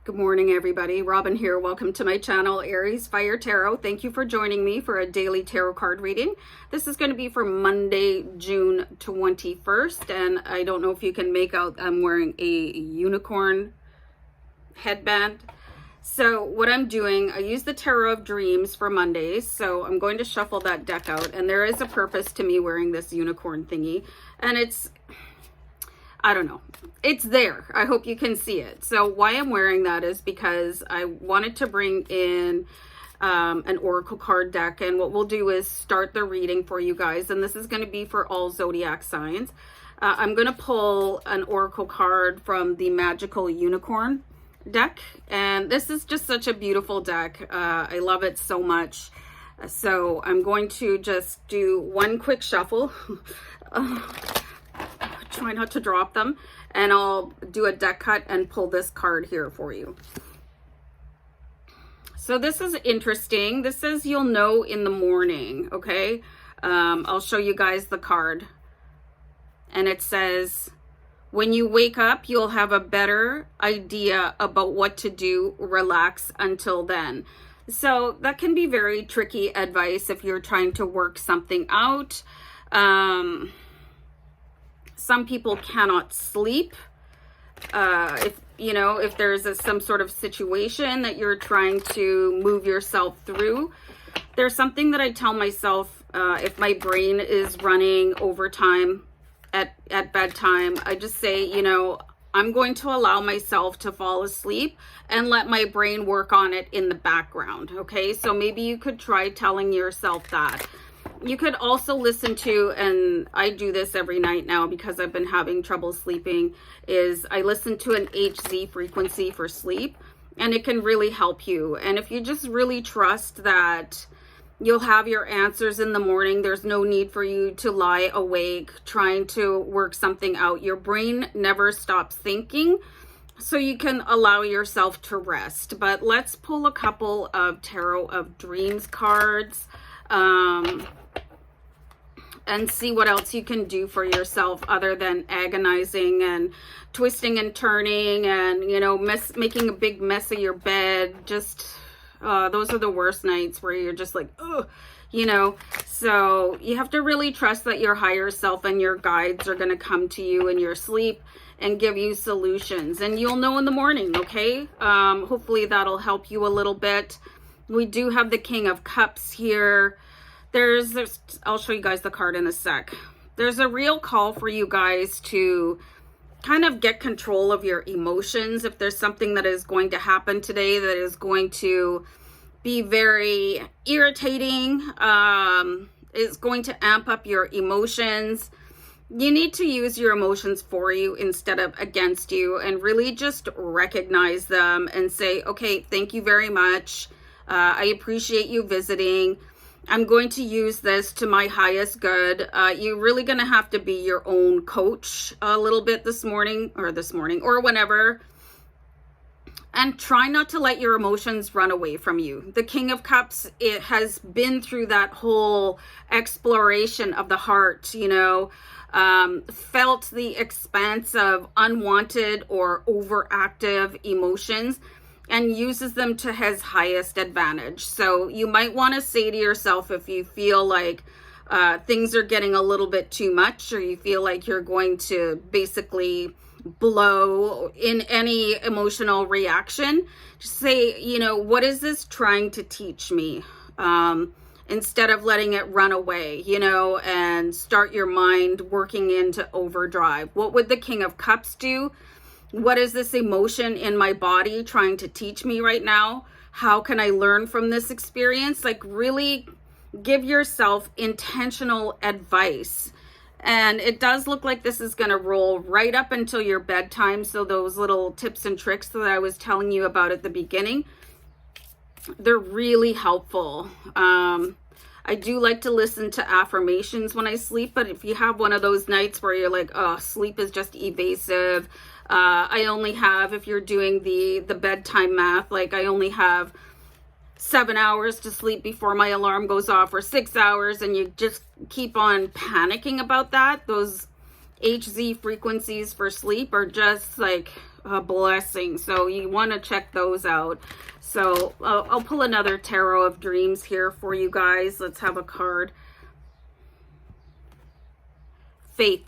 Good morning, everybody. Robin here. Welcome to my channel, AriesFireTarot. Thank you for joining me for a daily tarot card reading. This is going to be for Monday, June 21st, and I don't know if you can make out, I'm wearing a unicorn headband. So what I'm doing, I use the Tarot of Dreams for Mondays, so I'm going to shuffle that deck out, and there is a purpose to me wearing this unicorn thingy, and I don't know. It's there. I hope you can see it. So why I'm wearing that is because I wanted to bring in an oracle card deck, and what we'll do is start the reading for you guys, and this is going to be for all zodiac signs. I'm going to pull an oracle card from the Magical Unicorn deck, and this is just such a beautiful deck. I love it so much. So I'm going to just do one quick shuffle. Try not to drop them, and I'll do a deck cut and pull this card here for you. So this is interesting. This says you'll know in the morning. Okay, I'll show you guys the card, and it says when you wake up you'll have a better idea about what to do. Relax until then. So that can be very tricky advice if you're trying to work something out. Some people cannot sleep. If there's some sort of situation that you're trying to move yourself through, there's something that I tell myself if my brain is running overtime at bedtime. I just say, I'm going to allow myself to fall asleep and let my brain work on it in the background. Okay, so maybe you could try telling yourself that. You could also listen to, and I do this every night now because I've been having trouble sleeping, is I listen to an HZ frequency for sleep, and it can really help you. And if you just really trust that you'll have your answers in the morning, there's no need for you to lie awake trying to work something out. Your brain never stops thinking, so you can allow yourself to rest. But let's pull a couple of Tarot of Dreams cards. And see what else you can do for yourself other than agonizing and twisting and turning and, making a big mess of your bed. Just, those are the worst nights where you're just like, ugh, So you have to really trust that your higher self and your guides are going to come to you in your sleep and give you solutions. And you'll know in the morning, okay? Hopefully that'll help you a little bit. We do have the King of Cups here. I'll show you guys the card in a sec. There's a real call for you guys to kind of get control of your emotions. If there's something that is going to happen today that is going to be very irritating, is going to amp up your emotions, you need to use your emotions for you instead of against you, and really just recognize them and say, okay, thank you very much. I appreciate you visiting. I'm going to use this to my highest good. You're really going to have to be your own coach a little bit this morning or whenever. And try not to let your emotions run away from you. The King of Cups, it has been through that whole exploration of the heart, felt the expanse of unwanted or overactive emotions, and uses them to his highest advantage. So you might want to say to yourself, if you feel like things are getting a little bit too much, or you feel like you're going to basically blow in any emotional reaction, just say, what is this trying to teach me? Instead of letting it run away, and start your mind working into overdrive. What would the King of Cups do? What is this emotion in my body trying to teach me right now? How can I learn from this experience? Like, really give yourself intentional advice. And it does look like this is going to roll right up until your bedtime. So those little tips and tricks that I was telling you about at the beginning, they're really helpful. I do like to listen to affirmations when I sleep, but if you have one of those nights where you're like, oh, sleep is just evasive, I only have, if you're doing the bedtime math, like I only have 7 hours to sleep before my alarm goes off, or 6 hours, and you just keep on panicking about that. Those HZ frequencies for sleep are just like, a blessing. So you want to check those out. So I'll pull another Tarot of Dreams here for you guys. Let's have a card. Faith.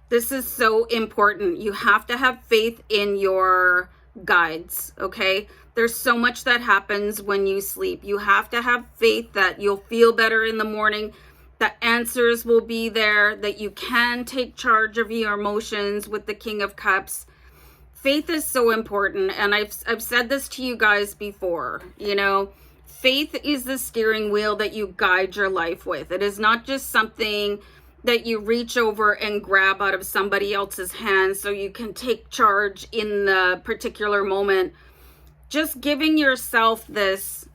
This is so important. You have to have faith in your guides, okay? There's so much that happens when you sleep. You have to have faith that you'll feel better in the morning, that answers will be there, that you can take charge of your emotions with the King of Cups. Faith is so important, and I've said this to you guys before, you know, faith is the steering wheel that you guide your life with. It is not just something that you reach over and grab out of somebody else's hands so you can take charge in the particular moment. Just giving yourself this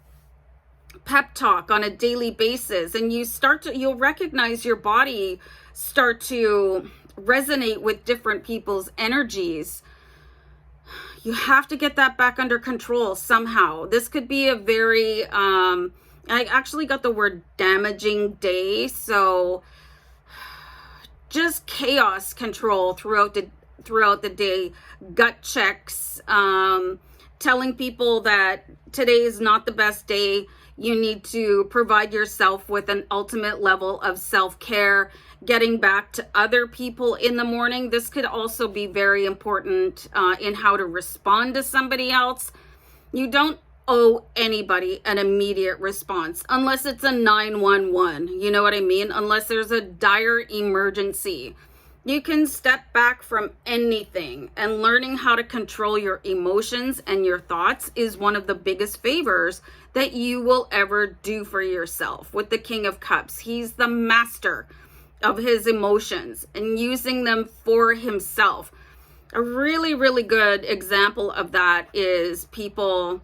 pep talk on a daily basis, and you'll recognize your body start to resonate with different people's energies. You have to get that back under control somehow. This could be a very, I actually got the word damaging day. So just chaos control throughout the day, gut checks, telling people that today is not the best day. You need to provide yourself with an ultimate level of self-care, getting back to other people in the morning. This could also be very important in how to respond to somebody else. You don't owe anybody an immediate response unless it's a 911. You know what I mean? Unless there's a dire emergency. You can step back from anything, and learning how to control your emotions and your thoughts is one of the biggest favors that you will ever do for yourself. With the King of Cups, he's the master of his emotions and using them for himself. A really, really good example of that is people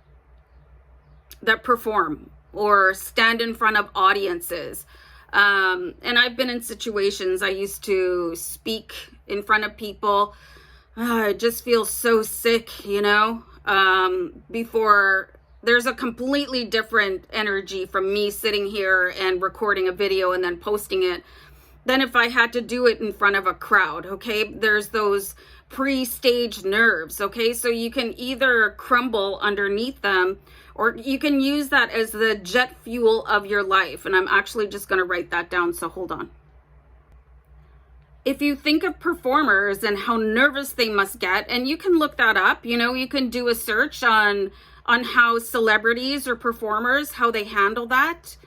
that perform or stand in front of audiences. And I've been in situations, I used to speak in front of people. I just feel so sick, you know, before. There's a completely different energy from me sitting here and recording a video and then posting it than if I had to do it in front of a crowd, okay? There's those pre-stage nerves, okay? So you can either crumble underneath them, or you can use that as the jet fuel of your life. And I'm actually just going to write that down, so hold on. If you think of performers and how nervous they must get, and you can look that up, you know, you can do a search on how celebrities or performers, how they handle that.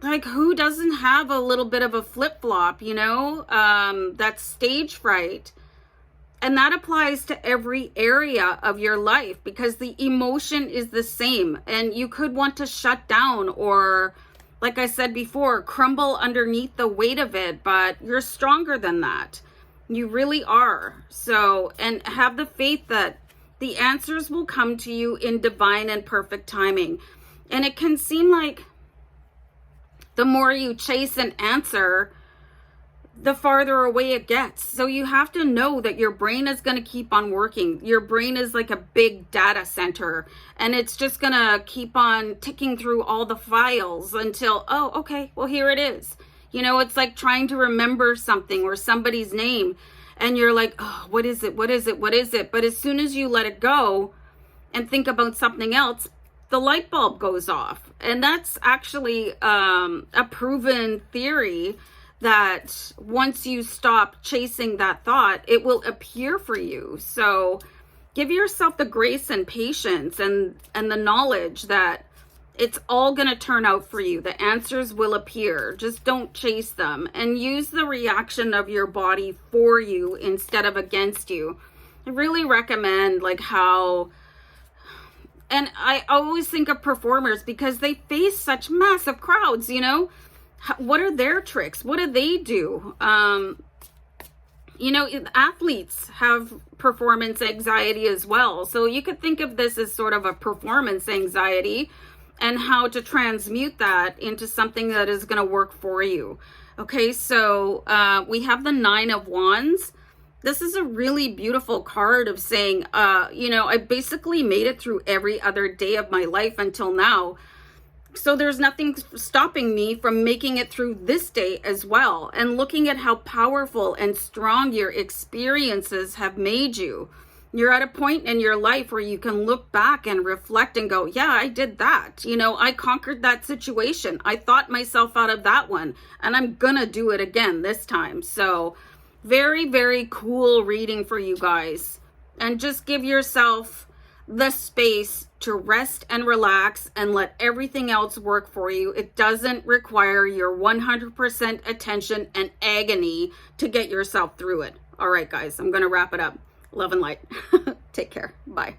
Like, who doesn't have a little bit of a flip-flop, you know? That's stage fright. And that applies to every area of your life because the emotion is the same. And you could want to shut down or, like I said before, crumble underneath the weight of it. But you're stronger than that. You really are. So, and have the faith that the answers will come to you in divine and perfect timing. And it can seem like the more you chase an answer, the farther away it gets. So you have to know that your brain is going to keep on working. Your brain is like a big data center, and it's just going to keep on ticking through all the files until, oh, okay, well, here it is. You know, it's like trying to remember something or somebody's name, and you're like, oh, what is it? What is it? What is it? But as soon as you let it go and think about something else, the light bulb goes off. And that's actually a proven theory that once you stop chasing that thought, it will appear for you. So give yourself the grace and patience and the knowledge that it's all going to turn out for you. The answers will appear. Just don't chase them, and use the reaction of your body for you instead of against you. I really recommend like how, and I always think of performers because they face such massive crowds, you know. What are their tricks? What do they do? You know, athletes have performance anxiety as well. So you could think of this as sort of a performance anxiety and how to transmute that into something that is going to work for you. Okay, so we have the 9 of Wands. This is a really beautiful card of saying, you know, I basically made it through every other day of my life until now. So there's nothing stopping me from making it through this day as well. And looking at how powerful and strong your experiences have made you. You're at a point in your life where you can look back and reflect and go, yeah, I did that. You know, I conquered that situation. I thought myself out of that one, and I'm gonna do it again this time. So very, very cool reading for you guys. And just give yourself the space to rest and relax and let everything else work for you. It doesn't require your 100% attention and agony to get yourself through it. All right, guys, I'm gonna wrap it up. Love and light. Take care. Bye.